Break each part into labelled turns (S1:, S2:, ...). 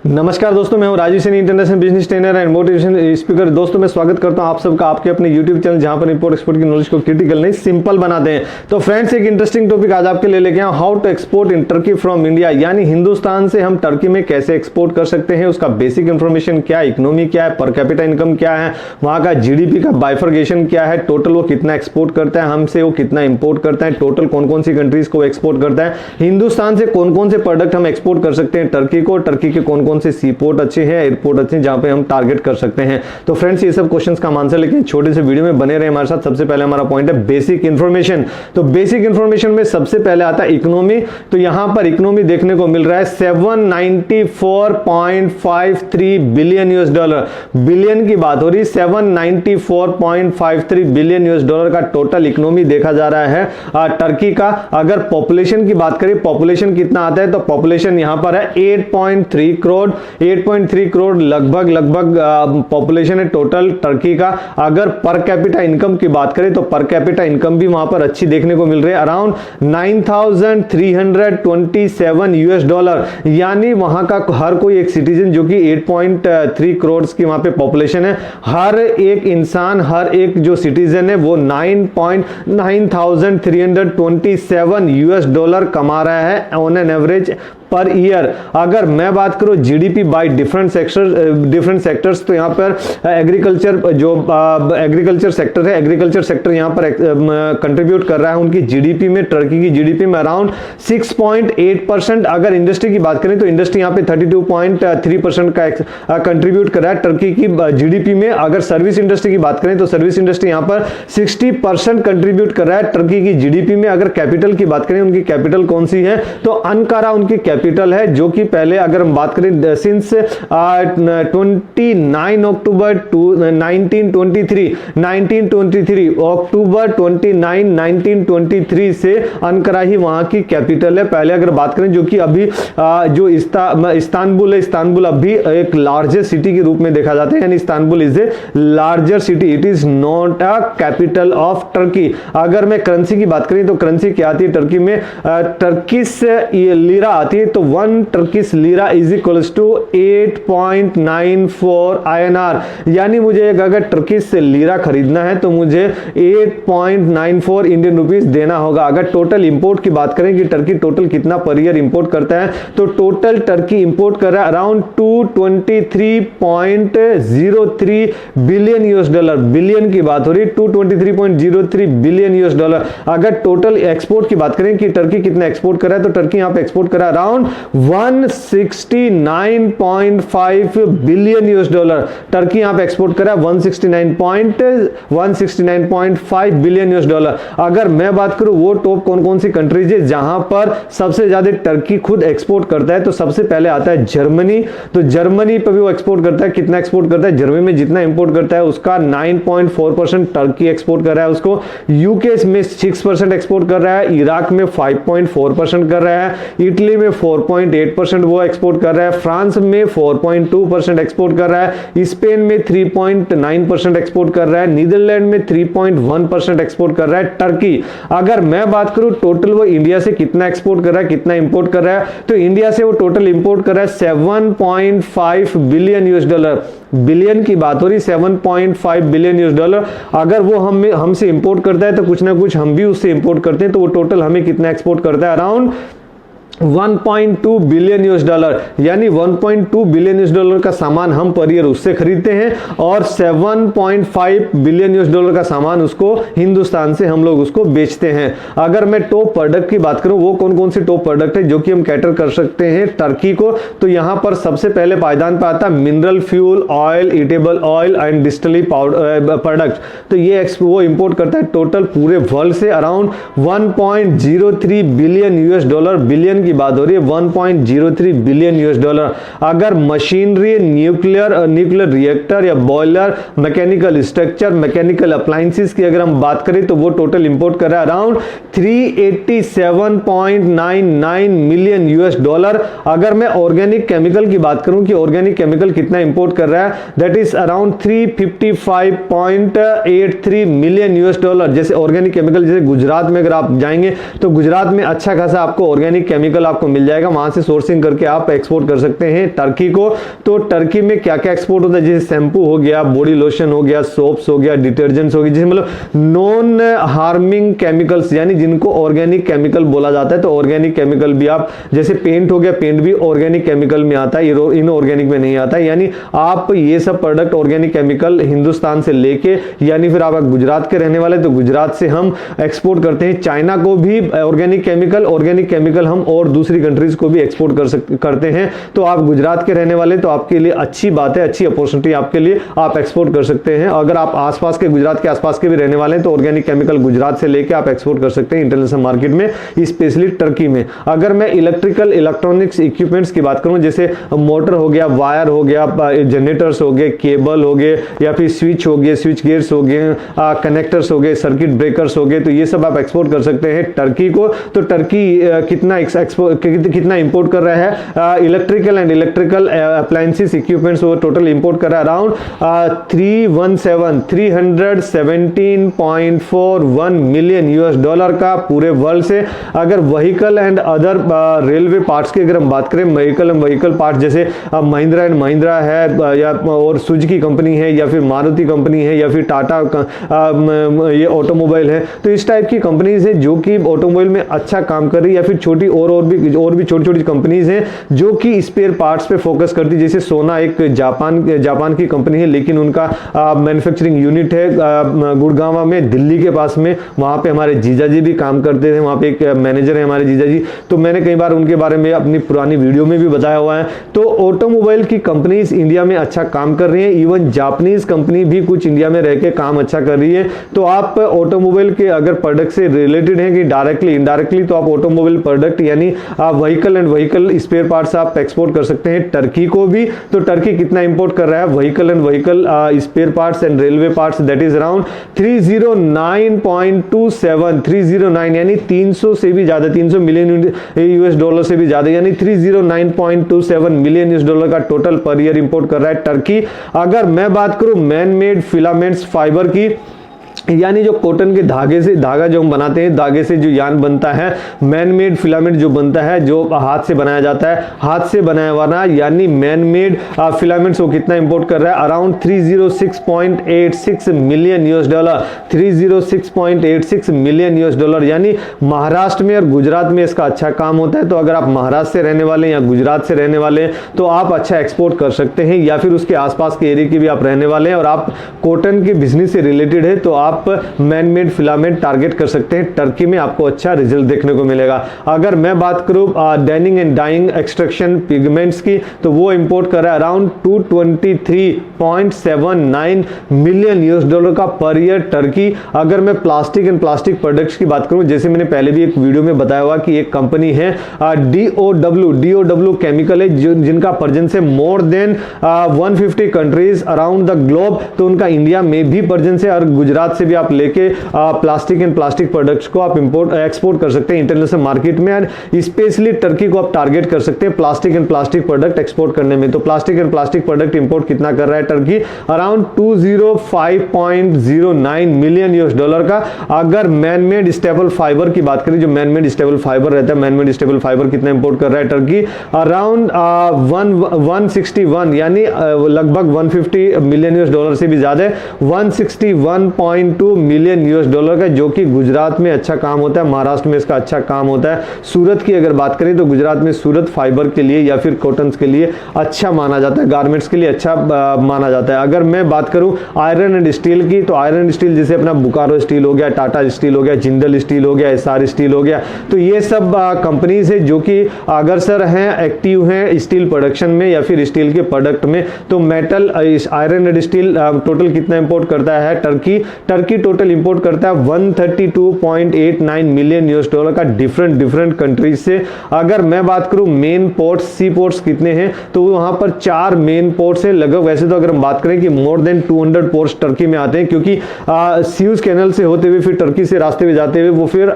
S1: नमस्कार दोस्तों, मैं हूं Rajeev Saini, international business trainer and motivation speaker. दोस्तों मैं स्वागत करता हूं आप सबका आपके अपने यूट्यूब चैनल जहां पर इंपोर्ट एक्सपोर्ट की नॉलेज को क्रिटिकल नहीं सिंपल बनाते हैं। तो फ्रेंड्स, एक इंटरेस्टिंग टॉपिक आज आपके लिए लेके आया, how to export in Turkey from India, यानी हिंदुस्तान से हम टर्की में कैसे एक्सपोर्ट कर सकते हैं, उसका बेसिक इंफॉर्मेशन क्या है, इकोनॉमी क्या है, पर कैपिटा इनकम क्या है, वहां का जीडीपी का बाइफर्गेशन क्या है, टोटल वो कितना एक्सपोर्ट करता है हमसे, वो कितना इंपोर्ट करता है, टोटल कौन कौन सी कंट्रीज को एक्सपोर्ट करता है, हिंदुस्तान से कौन कौन से प्रोडक्ट हम एक्सपोर्ट कर सकते हैं टर्की को, टर्की के कौन कौन से सी पोर्ट अच्छे हैं, एयरपोर्ट अच्छे हैं जहां पे हम टारगेट कर सकते हैं। तो फ्रेंड्स, ये सब क्वेश्चंस का आंसर लेकिन छोटे से वीडियो में बने रहे हमारे साथ। सबसे पहले हमारा पॉइंट है बेसिक इंफॉर्मेशन। तो बेसिक इंफॉर्मेशन में सबसे पहले आता है इकोनॉमी। तो यहां पर इकोनॉमी देखने को मिल रहा है 794.53 बिलियन यूएस डॉलर, बिलियन की बात हो रही, 794.53 बिलियन यूएस डॉलर का टोटल इकोनॉमी देखा जा रहा है टर्की का। अगर पॉपुलेशन की बात करें, पॉपुलेशन कितना आता है, तो पॉपुलेशन यहां पर है 8.3 करोड़, 8.3 करोड़ लगभग पॉपुलेशन है टोटल टर्की का। अगर पर कैपिटा इनकम की बात करें तो पर कैपिटा इनकम भी वहां पर अच्छी देखने को मिल रही है, अराउंड 9,327 यूएस डॉलर, यानी वहां का हर कोई एक सिटीजन जो कि 8.3 करोड़ की वहां पे पॉपुलेशन है, हर एक इंसान, हर एक जो सिटीजन है वो 9,327 यूएस डॉलर कमा रहा है on an average per year. अगर मैं बात करूं जीडीपी बाय डिफरेंट सेक्टर्स, तो यहां पर एग्रीकल्चर जो एग्रीकल्चर सेक्टर है, एग्रीकल्चर सेक्टर यहां पर कंट्रीब्यूट कर रहा है उनकी जीडीपी में, टर्की की जीडीपी में अराउंड 6.8%। अगर इंडस्ट्री की बात करें तो इंडस्ट्री यहां पे 32.3% का कंट्रीब्यूट कर रहा है टर्की की जीडीपी में। अगर सर्विस इंडस्ट्री की बात करें तो सर्विस इंडस्ट्री यहां पर 60% कंट्रीब्यूट कर रहा है टर्की की जीडीपी में। अगर कैपिटल की बात करें, उनकी कैपिटल कौन सी है, तो अंकारा उनकी कैपिटल है, जो कि पहले अगर हम बात करें सिंस 29 अक्टूबर 1923 अक्टूबर 29 1923 से अंकारा ही वहां की कैपिटल है पहले। अगर बात करें जो कि अभी जो इस्तांबुल है, इस्तांबुल अभी एक लार्जेस्ट सिटी के रूप में देखा जाता है, यानी Istanbul is a larger city, it is not a capital of Turkey. अगर मैं करेंसी की बात करें तो करेंसी क्या आती है टर्की में, टर्किश लीरा आती है, तो 1 Turkish lira is equals to 8.94 INR, यानी मुझे अगर टर्किश लीरा खरीदना है तो मुझे 8.94 इंडियन रुपीस देना होगा। अगर टोटल इंपोर्ट की बात करें कि टर्की टोटल कितना पर ईयर इंपोर्ट करता है, तो टोटल टर्की इंपोर्ट कर रहा है around 223.03 billion US dollar, billion की बात हो रही है, 223.03 बिलियन यूएस डॉलर। अगर टोटल एक्सपोर्ट की बात करें कि टर्की कितना एक्सपोर्ट कर रहा है, तो टर्की यहां पे एक्सपोर्ट कर रहा है around 169.5 billion US dollar. Turkey यहां पे एक्सपोर्ट कर रहा है 169.5 बिलियन यूएस डॉलर। अगर मैं बात करूं वो टॉप कौन कौन सी कंट्रीज है जहां पर सबसे ज्यादा टर्की खुद एक्सपोर्ट करता है, तो सबसे पहले आता है जर्मनी। तो जर्मनी पर भी वो एक्सपोर्ट करता है, कितना एक्सपोर्ट करता है, जर्मनी में जितना इंपोर्ट करता है उसका 9.4% टर्की एक्सपोर्ट कर रहा है उसको। यूके में 6% एक्सपोर्ट कर रहा है, इराक में 5.4% कर रहा है, इटली में 4.8% वो एक्सपोर्ट कर रहा है, फ्रांस में 4.2% एक्सपोर्ट कर रहा है, स्पेन में 3.9% एक्सपोर्ट कर रहा है, नीदरलैंड में 3.1% एक्सपोर्ट कर रहा है टर्की। अगर मैं बात करूं टोटल वो इंडिया से कितना एक्सपोर्ट कर रहा है, कितना इंपोर्ट कर रहा है, तो इंडिया से वो टोटल इंपोर्ट कर रहा है 7.5 बिलियन यूएस डॉलर, बिलियन की बात हो रही, 7.5 बिलियन यूएस डॉलर। अगर वो हमसे इंपोर्ट करता है तो कुछ ना कुछ हम भी उससे इंपोर्ट करते हैं, तो वो टोटल हमें कितना एक्सपोर्ट करता है, अराउंड 1.2 बिलियन यूएस डॉलर, यानी 1.2 बिलियन यूएस डॉलर का सामान हम पर ईयर उससे खरीदते हैं, और 7.5 बिलियन यूएस डॉलर का सामान उसको हिंदुस्तान से हम लोग उसको बेचते हैं। अगर मैं टॉप प्रोडक्ट की बात करूं, वो कौन कौन से टॉप प्रोडक्ट है जो कि हम कैटर कर सकते हैं टर्की को, तो यहां पर सबसे पहले पायदान पे आता है mineral fuel oil, eatable oil and distillery product. तो ये वो इंपोर्ट करता है टोटल पूरे वर्ल्ड से around 1.03 billion US dollar, billion की बात हो रही है, 1.03 बिलियन यूएस डॉलर। अगर मशीनरी, न्यूक्लियर रिएक्टर या boiler, mechanical structure, mechanical appliances की अगर हम बात करें तो वो टोटल इंपोर्ट कर रहा है अराउंड 387.99 मिलियन यूएस डॉलर। अगर मैं ऑर्गेनिक केमिकल की बात करूं कि ऑर्गेनिक केमिकल कितना इंपोर्ट कर रहा है, that is around 355.83 million US dollar. जैसे ऑर्गेनिक केमिकल, जैसे गुजरात में अगर आप जाएंगे तो गुजरात में अच्छा खासा आपको ऑर्गेनिक केमिकल केमिकल आपको मिल जाएगा, वहां से सोर्सिंग करके आप एक्सपोर्ट कर सकते हैं टर्की को। तो टर्की में क्या क्या एक्सपोर्ट होता है, जैसे शैम्पू हो गया, बॉडी लोशन हो गया, सोप्स हो गया, डिटर्जेंट्स हो गया, जैसे मतलब नॉन हार्मिंग केमिकल्स, यानी जिनको ऑर्गेनिक केमिकल बोला जाता है। तो ऑर्गेनिक केमिकल भी आप, जैसे पेंट हो गया, पेंट भी ऑर्गेनिक केमिकल में आता है, इनऑर्गेनिक में नहीं आता है। यानी आप ये सब प्रोडक्ट ऑर्गेनिक केमिकल हिंदुस्तान से लेके, यानी फिर आप गुजरात के रहने वाले तो गुजरात से हम एक्सपोर्ट करते हैं चाइना को भी ऑर्गेनिक केमिकल हम और दूसरी कंट्रीज को भी एक्सपोर्ट करते हैं। तो आप गुजरात के रहने वाले तो आपके लिए अच्छी बात है, अच्छी अपॉर्चुनिटी आपके लिए, आप एक्सपोर्ट कर सकते हैं। अगर आप आसपास के, गुजरात के आसपास के भी रहने वाले हैं तो ऑर्गेनिक केमिकल गुजरात से लेके आप एक्सपोर्ट कर सकते हैं इंटरनेशनल मार्केट में, स्पेशली टर्की में। अगर मैं इलेक्ट्रॉनिक्स इक्विपमेंट्स की बात करूं, जैसे मोटर हो गया, वायर हो गया, जनरेटर्स हो गए, केबल हो गए, या फिर स्विच हो गए, स्विच गेयर्स हो गए, कनेक्टर्स हो गए, सर्किट ब्रेकर्स हो गए, तो ये सब आप एक्सपोर्ट कर सकते हैं टर्की को। तो टर्की कितना इंपोर्ट कर रहा है electrical and electrical appliances equipments, वो टोटल इंपोर्ट कर रहा है अराउंड 317.41 मिलियन यूएस डॉलर का पूरे वर्ल्ड से। अगर vehicle and other railway parts की अगर हम बात करें, व्हीकल पार्ट्स जैसे महिंद्रा एंड महिंद्रा है, या और सुजुकी कंपनी है, या फिर मारुति कंपनी है, या फिर टाटा ये ऑटोमोबाइल है, तो इस टाइप की कंपनीज है जो कि ऑटोमोबाइल में अच्छा काम कर रही है। या फिर छोटी और भी छोटी छोटी कंपनीज हैं जो कि स्पेयर पार्ट्स पे फोकस करती है। जैसे सोना एक जापान की कंपनी है, लेकिन उनका मैन्युफैक्चरिंग यूनिट है गुड़गांव में, दिल्ली के पास में, वहां पे हमारे जीजा जी भी काम करते थे, वहां पे एक मैनेजर है हमारे जीजा जी, तो मैंने कई बार उनके बारे में अपनी पुरानी वीडियो में भी बताया हुआ है। तो ऑटोमोबाइल की कंपनीज इंडिया में अच्छा काम कर रही है, इवन जापानीज कंपनी भी कुछ इंडिया में रह के काम अच्छा कर रही है। तो आप ऑटोमोबाइल के अगर प्रोडक्ट से रिलेटेड हैं कि डायरेक्टली इनडायरेक्टली, तो आप ऑटोमोबाइल प्रोडक्ट यानी vehicle and vehicle spare parts आप एक्सपोर्ट कर सकते हैं टर्की को भी। तो टर्की कितना इंपोर्ट कर रहा है vehicle and vehicle spare parts and railway parts, that is around 309 यानी 300 से भी ज्यादा, 300 मिलियन यूएस डॉलर से भी ज्यादा, यानी 309.27 मिलियन यूएस डॉलर का टोटल पर ईयर इंपोर्ट कर रहा है टर्की। अगर मैं बात करूं मैन मेड फिलामेंट्स फाइबर की, यानी जो कॉटन के धागा जो हम बनाते हैं, धागे से जो यान बनता है, मैन मेड फिलामेंट जो बनता है, जो हाथ से बनाया जाता है, हाथ से बनाया हुआ यानी मैन मेड फिलामेंट्स, वो कितना इंपोर्ट कर रहा है around 306.86 million US dollar, 306.86 million US dollar. यानी महाराष्ट्र में और गुजरात में इसका अच्छा काम होता है। तो अगर आप महाराष्ट्र से रहने वाले हैं या गुजरात से रहने वाले हैं तो आप अच्छा एक्सपोर्ट कर सकते हैं, या फिर उसके आसपास के एरिया के भी आप रहने वाले हैं और आप कॉटन के बिजनेस से रिलेटेड है तो आप मैन मेड फिलामेंट टारगेट कर सकते हैं टर्की में, आपको अच्छा रिजल्ट देखने को मिलेगा। अगर मैं बात करूं डेनिंग एंड डाइंग एक्सट्रैक्शन पिगमेंट्स की, तो वो इंपोर्ट कर रहा है अराउंड 223.79 मिलियन यूएस डॉलर का पर ईयर टर्की। अगर मैं प्लास्टिक एंड प्लास्टिक प्रोडक्ट्स की बात करूं, जैसे मैंने पहले भी एक वीडियो में बताया हुआ कि एक कंपनी है DOW केमिकल है, जिनका प्रेजेंस है more than 150 countries around the globe. तो उनका इंडिया में भी प्रेजेंस है और गुजरात से भी आप लेके प्लास्टिक एंड प्लास्टिक प्रोडक्ट्स को आप एक्सपोर्ट कर सकते हैं इंटरनेशनल मार्केट में, और स्पेशली टर्की को आप टारगेट कर सकते हैं plastic and plastic product export करने में। तो plastic and plastic product import कितना कर रहा है Turkey around 205.09 million US dollar का। अगर मैन मेड स्टेबल फाइबर की बात करें, जो मैन मेड स्टेबल फाइबर रहता है, मैन मेड स्टेबल फाइबर कितना इंपोर्ट कर रहा है टर्की अराउंड 161 यानी लगभग 150 मिलियन यूएस डॉलर से भी ज्यादा है, 161.2 मिलियन यूएस डॉलर का, जो कि गुजरात में अच्छा काम होता है, महाराष्ट्र में इसका अच्छा काम होता है। सूरत की अगर बात करें तो गुजरात में सूरत फाइबर के लिए या फिर कॉटन के लिए अच्छा माना जाता है, गारमेंट्स के लिए अच्छा माना जाता है। अगर मैं बात करूं आयरन एंड स्टील की, तो आयरन एंड स्टील जैसे अपना बोकारो स्टील हो गया, टाटा स्टील हो गया, जिंदल स्टील हो गया, एसआर स्टील हो गया, तो ये सब कंपनीज है जो कि अग्रसर हैं, एक्टिव हैं स्टील प्रोडक्शन में या फिर स्टील के प्रोडक्ट में। तो metal iron and steel total कितना इंपोर्ट करता है टर्की टोटल इंपोर्ट करता है 132.89 मिलियन यूएस डॉलर का डिफरेंट कंट्रीज से। अगर मैं बात करूं मेन पोर्ट्स, सी पोर्ट्स कितने हैं, तो वहां पर 4 मेन पोर्ट्स हैं लगभग। वैसे तो अगर हम बात करें कि मोर देन 200 पोर्ट्स टर्की में आते हैं, क्योंकि स्यूज कैनल से होते हुए फिर टर्की से रास्ते में जाते हुए वो फिर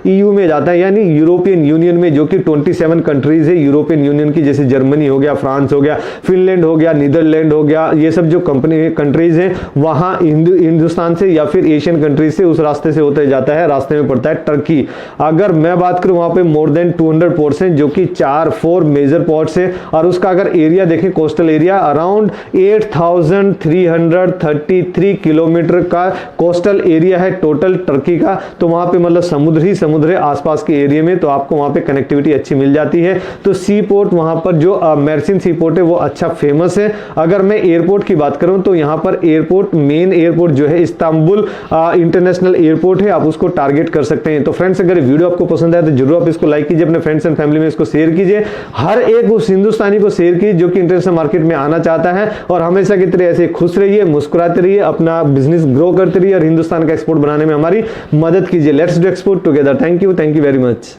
S1: ईयू में जाता है, यानी यूरोपियन यूनियन में, जो कि 27 कंट्रीज है यूरोपियन यूनियन की, जैसे जर्मनी हो गया, फ्रांस हो गया, फिनलैंड हो गया, नीदरलैंड हो गया, ये सब जो कंट्रीज हैं वहां हिंदुस्तान ईरान से या फिर एशियन कंट्री से उस रास्ते से होते जाता है, रास्ते में पड़ता है टर्की। अगर मैं बात करूं वहां पे मोर देन 200 पोर्ट्स हैं जो कि 4 मेजर पोर्ट्स है, और उसका अगर एरिया देखें कोस्टल एरिया अराउंड 8333 किलोमीटर का कोस्टल एरिया है टोटल टर्की का। तो वहां पे मतलब समुद्र आसपास के एरिया में, तो आपको वहां पे कनेक्टिविटी अच्छी मिल जाती है। तो सी पोर्ट वहां पर जो मेर्सिन सी पोर्ट है वो अच्छा फेमस है। अगर मैं एयरपोर्ट की बात करूं तो यहां पर एयरपोर्ट, मेन एयरपोर्ट जो है इस्तांबुल इंटरनेशनल एयरपोर्ट है, आप उसको टारगेट कर सकते हैं। तो फ्रेंड्स अगर वीडियो आपको पसंद आए तो जरूर आप इसको लाइक कीजिए, अपने फ्रेंड्स एंड फैमिली में इसको शेयर कीजिए। हर एक उस हिंदुस्तानी को शेयर कीजिए जो कि इंटरनेशनल मार्केट में आना चाहता है, और हमेशा की तरह ऐसे खुश रहिए, मुस्कुराते रहिए, अपना बिजनेस ग्रो करते रहिए और हिंदुस्तान का एक्सपोर्ट बनाने में हमारी मदद कीजिए। Let's do export together. Thank you very much.